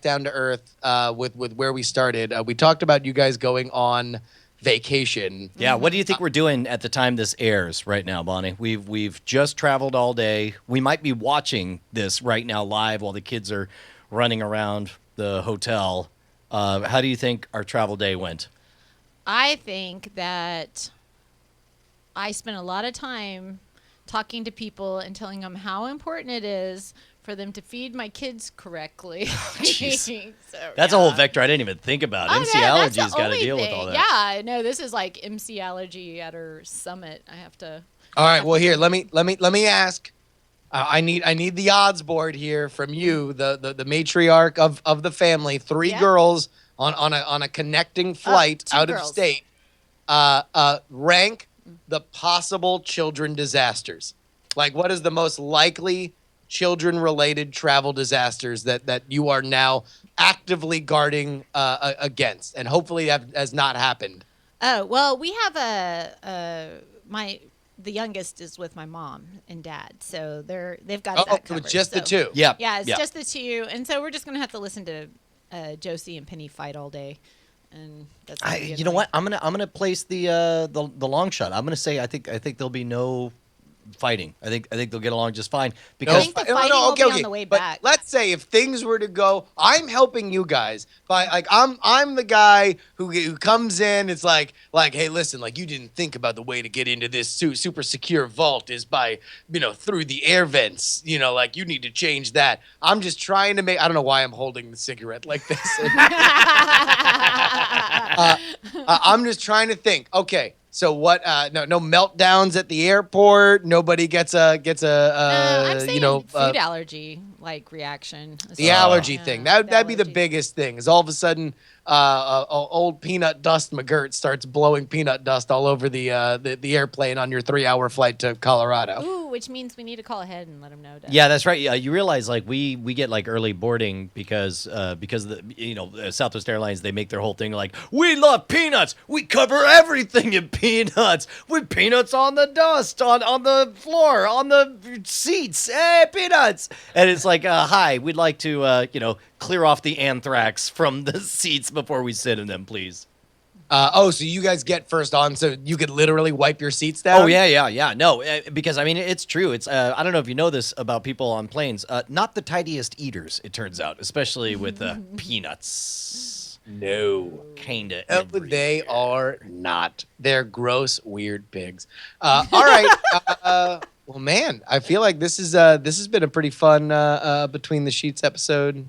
down to earth with where we started. We talked about you guys going on vacation. Yeah, what do you think we're doing at the time this airs right now, Bonnie? We've just traveled all day. We might be watching this right now live while the kids are running around the hotel. How do you think our travel day went? I think that I spent a lot of time talking to people and telling them how important it is for them to feed my kids correctly. Jeez. So, That's a whole vector I didn't even think about. Oh, MC no, that's the Allergy's got to only deal with thing. all that. Yeah, no, this is like MC Allergy at her summit. I have to. All right, well here, let me ask. I need the odds board here from you, the matriarch of the family. Three Yeah. girls on a connecting flight two out of girls. state. Rank the possible children disasters. Like, what is the most likely children-related travel disasters that you are now actively guarding against, and hopefully that has not happened? Oh well, we have the youngest is with my mom and dad, so they've got that It covered. was just the So- two. Yeah. Yeah, it's yeah. just the two, and so we're just gonna have to listen to Josie and Penny fight all day, and that's. gonna be You know what? annoying. I'm gonna place the long shot. I'm gonna say I think there'll be no fighting. I think they'll get along just fine I because think the fighting will be on the way But back. let's say if things were to go, I'm helping you guys by like I'm the guy who comes in. It's like hey, listen, like you didn't think about the way to get into this super secure vault is by through the air vents. Like you need to change that. I'm just trying to make. I don't know why I'm holding the cigarette like this. I'm just trying to think. Okay. So what? No meltdowns at the airport. Nobody gets a I'm saying food allergy like reaction. the allergy Yeah, thing. the That'd be the allergy. biggest thing. Is all of a sudden, old peanut dust McGirt starts blowing peanut dust all over the airplane on your 3-hour flight to Colorado. Ooh, which means we need to call ahead and let them know. yeah, that's right. You realize like we get like early boarding because the Southwest Airlines, they make their whole thing like we love peanuts. We cover everything in peanuts. With peanuts on the dust, on the floor, on the seats. Hey, peanuts! And it's like, hi, we'd like to clear off the anthrax from the seats before we sit in them, please. So you guys get first on, so you could literally wipe your seats down. Oh yeah. No, because I mean it's true. It's I don't know if you know this about people on planes. Not the tidiest eaters, it turns out, especially with peanuts. No. Kinda. No, they are not. They're gross, weird pigs. All right. Well, man, I feel like this has been a pretty fun Between the Sheets episode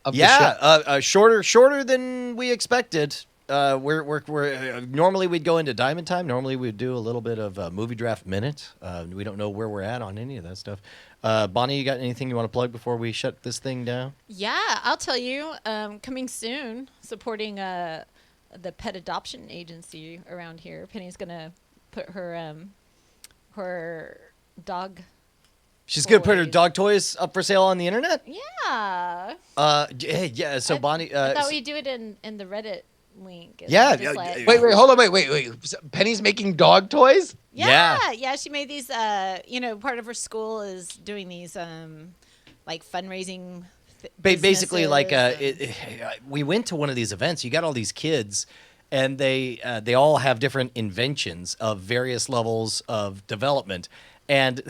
of the show. Shorter than we expected. We're normally we'd go into Diamond Time. Normally we'd do a little bit of movie draft minute. We don't know where we're at on any of that stuff. Bonnie, you got anything you want to plug before we shut this thing down? Yeah, I'll tell you. Coming soon, supporting the pet adoption agency around here. Penny's gonna put her dog. She's gonna put her Toys. dog toys up for sale on the internet. Yeah. Yeah. So Bonnie, I thought we'd do it in the Reddit link. and Yeah, just yeah, Wait, hold on, wait. Penny's making dog toys? Yeah. She made these. Part of her school is doing these like fundraising. Basically, like businesses we went to one of these events. You got all these kids, and they all have different inventions of various levels of development. And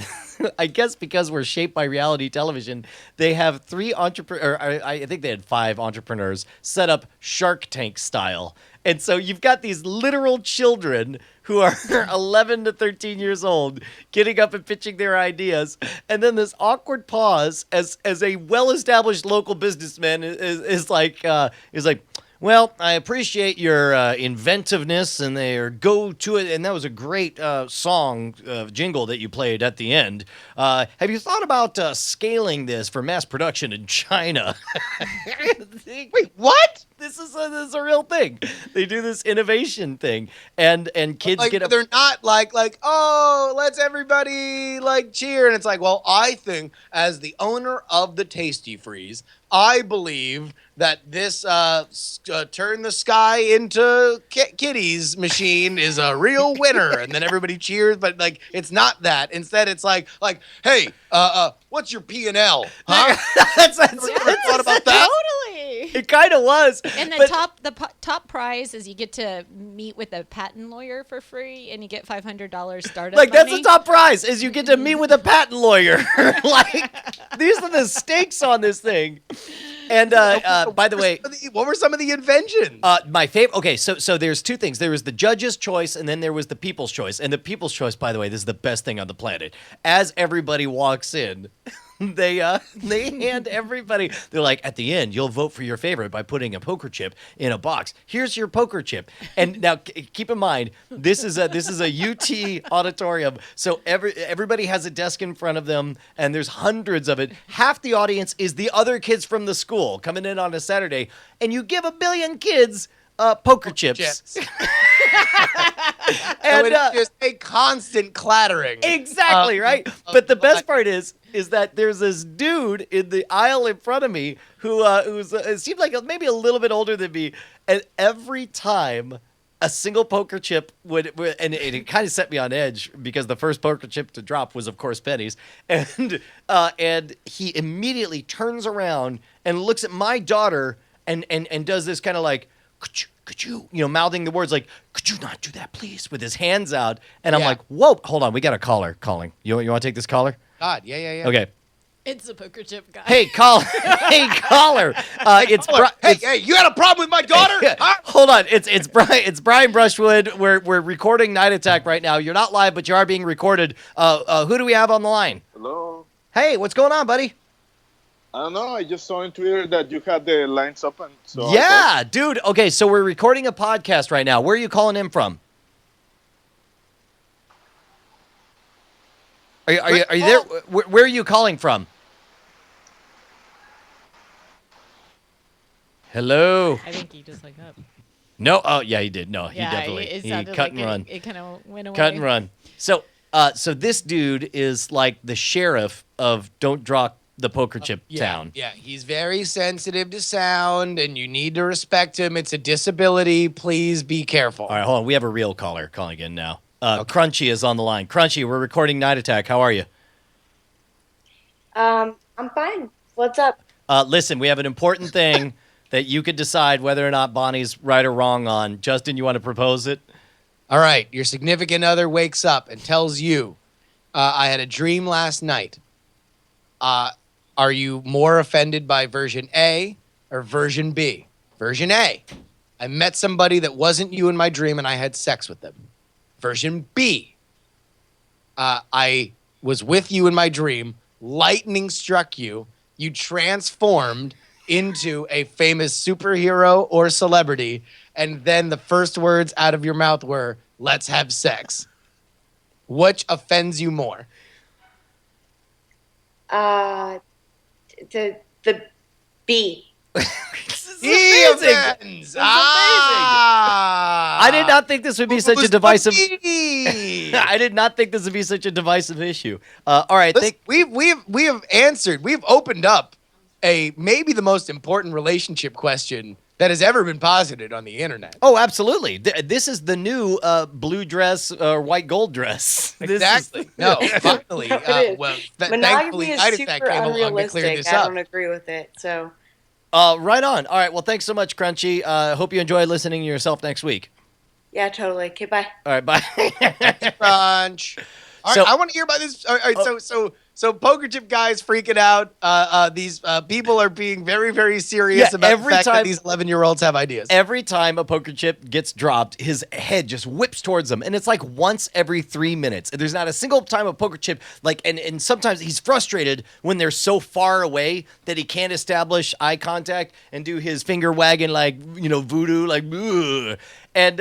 I guess because we're shaped by reality television, they have I think they had 5 entrepreneurs set up Shark Tank style. And so you've got these literal children who are 11 to 13 years old getting up and pitching their ideas. And then this awkward pause as a well-established local businessman is like, well, I appreciate your inventiveness and their go to it. And that was a great song jingle that you played at the end. Have you thought about scaling this for mass production in China? Wait, what? This is a real thing. They do this innovation thing, and kids Like, get up. they're not like, oh, let's everybody like cheer. And it's like, well, I think as the owner of the Tasty Freeze, I believe that this turn the sky into kitties machine is a real winner. And then everybody cheers, but like it's not that. Instead, it's like, hey, what's your P&L? Huh? That's Ever thought about that? Totally. It kind of was. And but- top prize is you get to meet with a patent lawyer for free, and you get $500 startup Like, that's money. the top prize, is you get to meet with a patent lawyer. Like, these are the stakes on this thing. And by the way, What were some of the inventions? my favorite. Okay, so there's two things. There was the judge's choice, and then there was the people's choice. And the people's choice, by the way, this is the best thing on the planet. As everybody walks in, they hand everybody. They're like, at the end, you'll vote for your favorite by putting a poker chip in a box. Here's your poker chip. And now keep in mind, this is a UT auditorium, so everybody has a desk in front of them, and there's hundreds of it. Half the audience is the other kids from the school coming in on a Saturday, and you give 1 billion kids poker chips. And it's just a constant clattering. Exactly, right? But the best part is that there's this dude in the aisle in front of me who it seemed like maybe a little bit older than me, and every time a single poker chip would and it kind of set me on edge because the first poker chip to drop was, of course, pennies, and he immediately turns around and looks at my daughter and does this kind of like, could you, mouthing the words like, could you not do that, please, with his hands out. And I'm like, whoa, hold on. We got a caller calling. You want to take this caller? God, yeah. Okay. It's a poker chip guy. Hey, caller. Hey, caller. Hey, you had a problem with my daughter? Huh? Hold on. It's Brian Brushwood. We're recording Night Attack right now. You're not live, but you are being recorded. Who do we have on the line? Hello. Hey, what's going on, buddy? I don't know. I just saw on Twitter that you had the lines open. So Yeah, dude. Okay, so we're recording a podcast right now. Where are you calling in from? Are you there? Where are you calling from? Hello. I think he just hung up. No. Oh, yeah, he did. No, he Yeah, definitely. it He sounded cut like and run. It kind of went away. Cut and run. So this dude is like the sheriff of Don't Drop the Poker Chip Town. Yeah, he's very sensitive to sound, and you need to respect him. It's a disability. Please be careful. All right, hold on. We have a real caller calling in now. Crunchy is on the line. Crunchy, we're recording Night Attack. How are you? I'm fine. What's up? Listen, we have an important thing that you could decide whether or not Bonnie's right or wrong on. Justin, you want to propose it? All right, your significant other wakes up and tells you, I had a dream last night. Are you more offended by version A or version B? Version A, I met somebody that wasn't you in my dream and I had sex with them. Version B, I was with you in my dream, lightning struck you, you transformed into a famous superhero or celebrity, and then the first words out of your mouth were, let's have sex. Which offends you more? The B. He offends. I did not think this would be such a divisive. I I did not think this would be such a divisive issue. All right, we have answered. We've opened up maybe the most important relationship question that has ever been posited on the internet. Oh, absolutely. This is the new blue dress or white gold dress. Exactly. No, finally. It is. Thankfully, Monogamy Night is Attack super came along to clear unrealistic. this I up. don't agree with it. So Right on. All right. Well, thanks so much, Crunchy. Hope you enjoy listening to yourself next week. yeah, totally. Okay, bye. All right. Bye. Crunch. All So- right, I want to hear about this. All right, so poker chip guys freaking out. These people are being very, very serious Yeah, about the every fact that time- these 11-year-olds have ideas. Every time a poker chip gets dropped, his head just whips towards him. And it's like once every 3 minutes. And there's not a single time a poker chip, and sometimes he's frustrated when they're so far away that he can't establish eye contact and do his finger wagging like, voodoo, like, ugh. And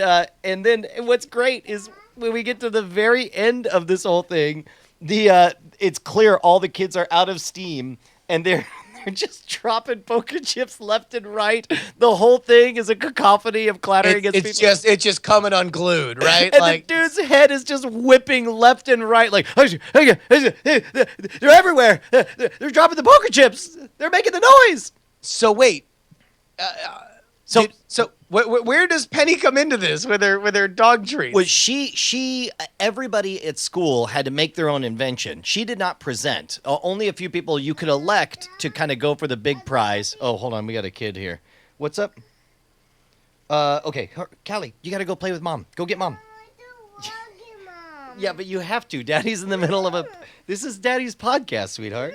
then what's great is when we get to the very end of this whole thing, it's clear all the kids are out of steam and they're just dropping poker chips left and right. The whole thing is a cacophony of clattering against people. It's just coming unglued, right? And like the dude's head is just whipping left and right, like they're everywhere. They're dropping the poker chips. They're making the noise. so. Wait. Where does Penny come into this with her dog treats? Was she everybody at school had to make their own invention. She did not present. Only a few people you could elect to kind of go for the big prize. Oh, hold on, we got a kid here. What's up? Okay, Callie, you gotta go play with Mom. Go get Mom. Yeah, but you have to. Daddy's in the middle of a. This is Daddy's podcast, sweetheart.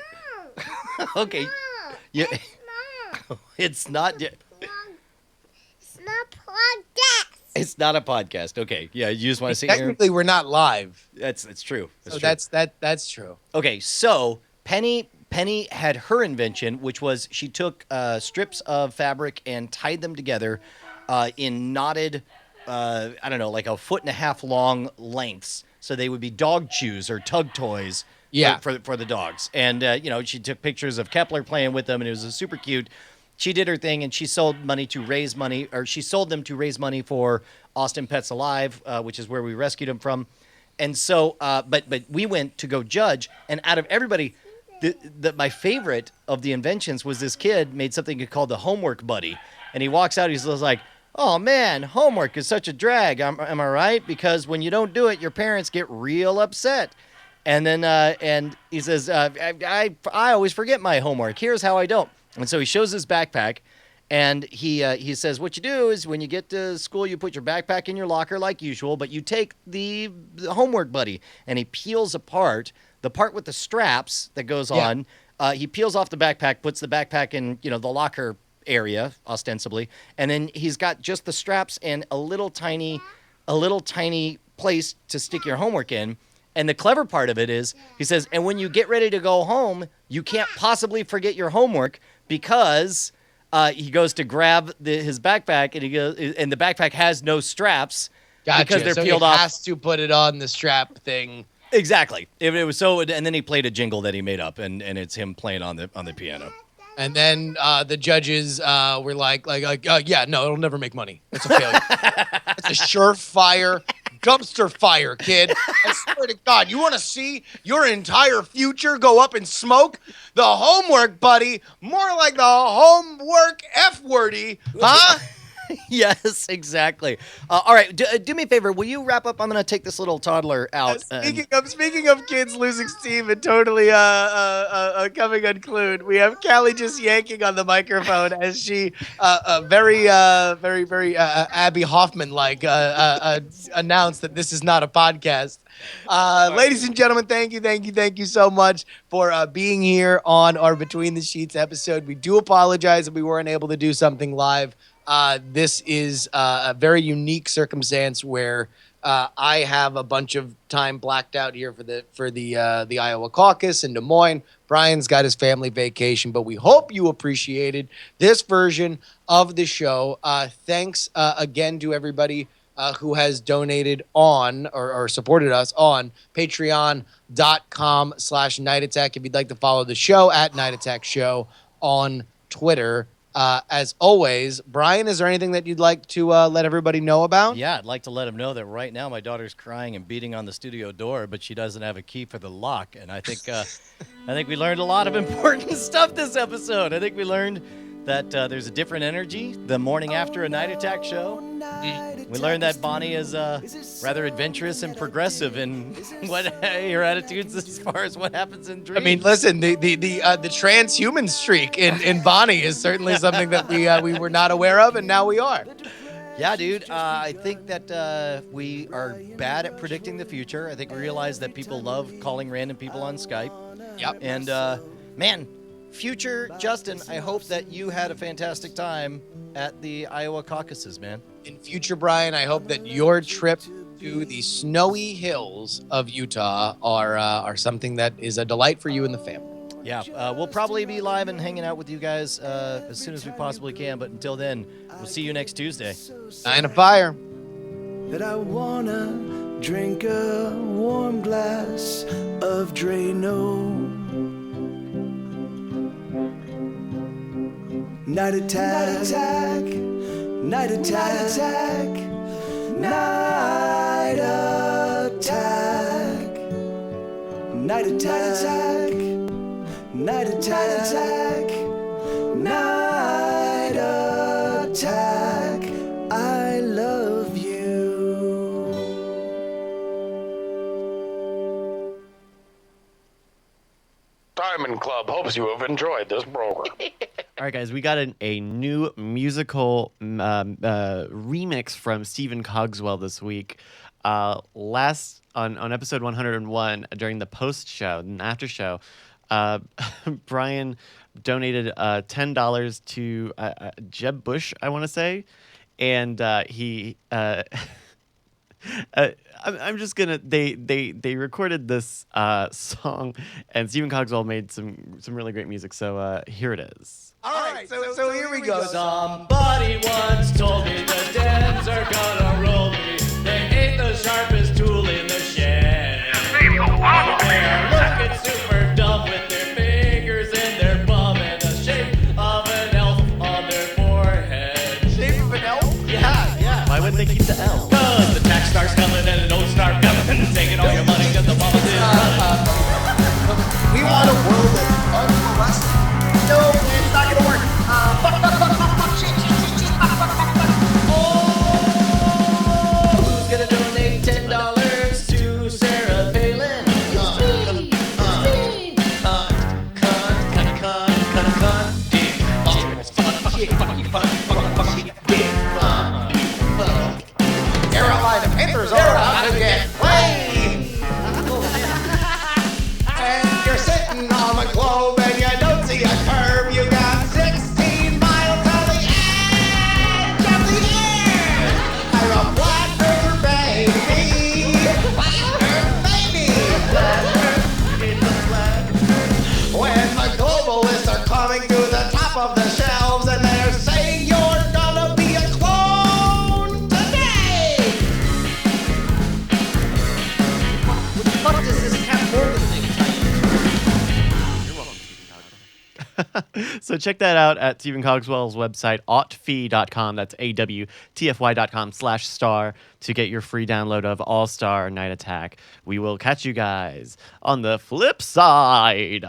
Okay. Yeah. It's not. It's not podcast. It's not a podcast. Okay. Yeah, you just want to sit here. Technically, we're not live. That's true. So true. that's true. Okay, so Penny had her invention, which was she took strips of fabric and tied them together in knotted, I don't know, like 1.5 foot long lengths, so they would be dog chews or tug toys. Yeah. For the dogs, and she took pictures of Kepler playing with them, and it was super cute. She did her thing, and she sold them to raise money for Austin Pets Alive, which is where we rescued him from. And so, but we went to go judge, and out of everybody, my favorite of the inventions was this kid made something called the homework buddy, and he walks out, he's like, "Oh man, homework is such a drag. Am I right? Because when you don't do it, your parents get real upset." And then and he says, I always forget my homework. Here's how I don't. And so he shows his backpack, and he says, what you do is when you get to school, you put your backpack in your locker like usual, but you take the homework buddy, and he peels apart the part with the straps that goes on. He peels off the backpack, puts the backpack in the locker area ostensibly, and then he's got just the straps and a little tiny place to stick your homework in. And the clever part of it is, he says, and when you get ready to go home, you can't possibly forget your homework because he goes to grab his backpack, and and the backpack has no straps because they're peeled off. He has to put it on the strap thing. Exactly. It was so, and then he played a jingle that he made up, and it's him playing on the piano. And then the judges were like, yeah, no, it'll never make money. It's a failure. It's a surefire dumpster fire, kid. I swear to God, you want to see your entire future go up in smoke? The homework, buddy, more like the homework F-wordy, huh? Yes, exactly. All right, do me a favor. Will you wrap up? I'm going to take this little toddler out. Speaking of kids losing steam and totally coming unglued, we have Callie just yanking on the microphone as she very Abby Hoffman-like announced that this is not a podcast. Ladies and gentlemen, thank you so much for being here on our Between the Sheets episode. We do apologize that we weren't able to do something live. This is a very unique circumstance where I have a bunch of time blacked out here for the Iowa caucus in Des Moines. Brian's got his family vacation, but we hope you appreciated this version of the show. Thanks again to everybody who has donated on or supported us on patreon.com/Night Attack. If you'd like to follow the show at Night Attack Show on Twitter. As always, Brian, is there anything that you'd like to let everybody know about? Yeah, I'd like to let them know that right now my daughter's crying and beating on the studio door, but she doesn't have a key for the lock. And I think we learned a lot of important stuff this episode. I think we learned that there's a different energy the morning after a Night Attack show. We learned that Bonnie is rather adventurous and progressive in what her attitudes as far as what happens in dreams. I mean, listen, the transhuman streak in Bonnie is certainly something that we were not aware of, and now we are. Yeah, dude. I think that we are bad at predicting the future. I think we realize that people love calling random people on Skype. Yep. And man, future Justin, I hope that you had a fantastic time at the Iowa caucuses, man. In future, Brian, I hope that your trip to the snowy hills of Utah are something that is a delight for you and the family. Yeah, we'll probably be live and hanging out with you guys as soon as we possibly can. But until then, we'll see you next Tuesday. Nine of Fire. That I wanna drink a warm glass of Drano. Night attack, night attack, night attack, night attack, night attack, night attack. I love you. Diamond Club hopes you have enjoyed this program. All right, guys, we got a new musical remix from Stephen Cogswell this week. Last on episode 101 during the post show and after show, Brian donated $10 to Jeb Bush, I want to say, and he. I'm just gonna. They recorded this song, and Stephen Cogswell made some really great music. So here it is. All right, so here we go. Somebody once told me the Dems are gonna roll me. They ain't the sharpest tool in the shed. They are looking super dumb with their fingers in their bum and the shape of an elf on their forehead. Shape of an elf? Yeah. Why wouldn't they keep the L? Cause the tax starts coming and it don't start coming. Taking all your money cause the mama is running. We want a world that's unmolested. No, it's not gonna work. Who's gonna donate $10 to Sarah Palin? Carolina Panthers are out again. And you're sitting on the globe and you don't see a curve. You got 16 miles to the edge of the air. I'm a black earth baby. Black earth baby. When the globalists are coming to the top of the shelves and they're saying you're gonna be a clone today. What the fuck does this Cap Morgan thing So check that out at Stephen Cogswell's website, autfy.com. That's awtfy.com/star to get your free download of All Star Night Attack. We will catch you guys on the flip side.